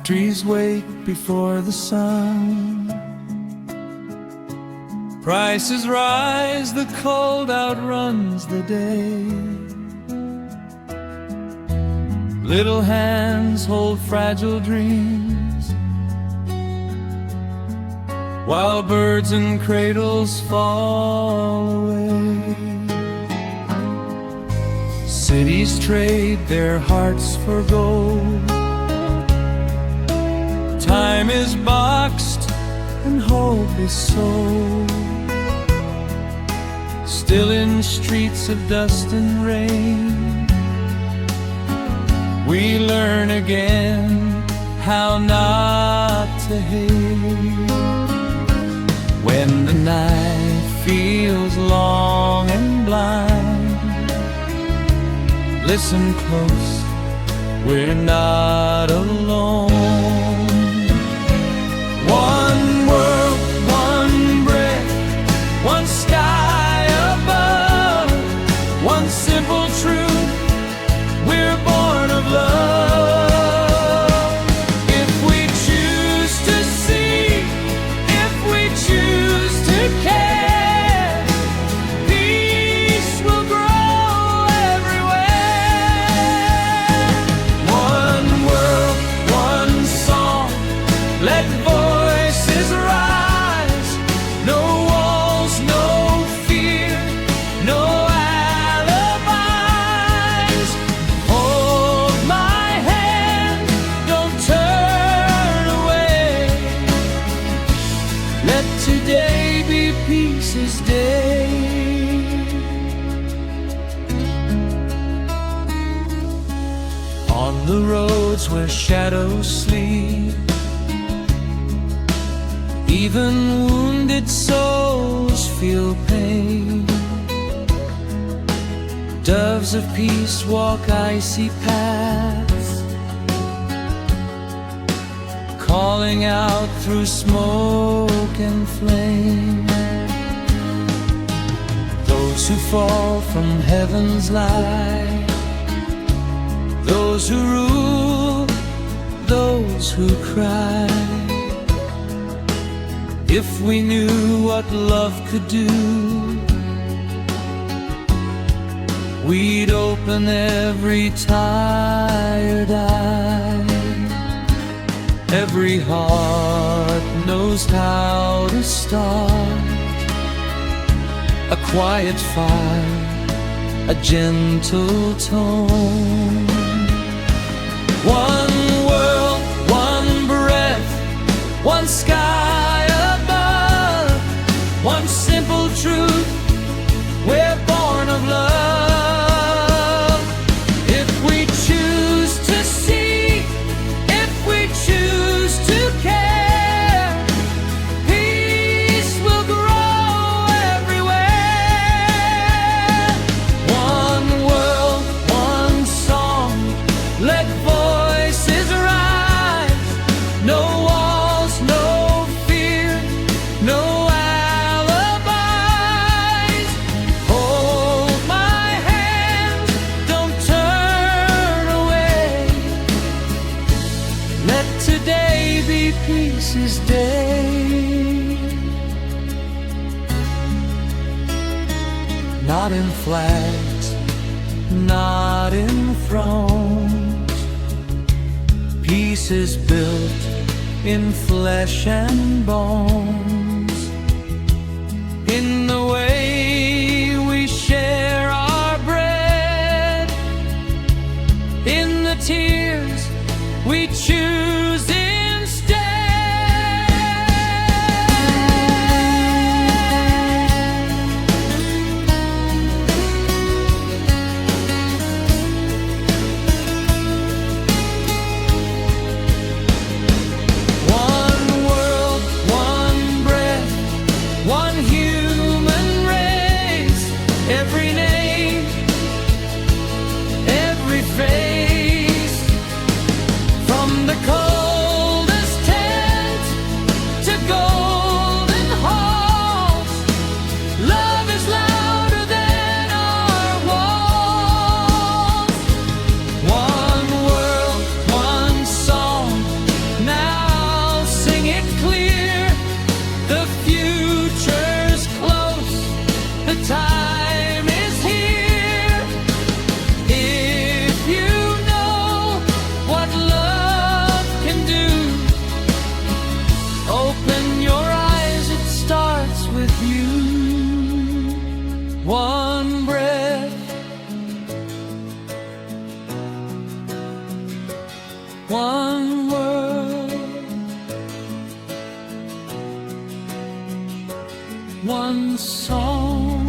Factories wake before the sun. Prices rise, the cold outruns the day. Little hands hold fragile dreams, while birds and cradles fall away. Cities trade their hearts for gold. Time is boxed and hope is sold. Still in streets of dust and rain, we learn again how not to hate. When the night feels long and blind, listen close, we're not alone. One world, one breath, one sky above, one simple truth, we're born of love. If we choose to see, if we choose to care, peace will grow everywhere. One world, one song, let voices rise. No walls, no fear, no alibis. Hold my hand, don't turn away. Let today be peace's day. On the roads where shadows sleep, even wounded souls feel pain. Doves of peace walk icy paths, calling out through smoke and flame. Those who fall from heaven's light, those who rule, those who cry. If we knew what love could do, we'd open every tired eye. Every heart knows how to start a quiet fire, a gentle tone. One world, one breath, one sky above, one simple truth, we're born of love. If we choose to see, if we choose to care, peace will grow everywhere. One world, one song, let voices rise. No walls, no fear, no alibis. Hold my hand, don't turn away. Let today be peace's day. Not in flags, not in thrones. Peace is built in flesh and bones. In the way we share our bread, in the tears we choose instead. One world, one breath, one song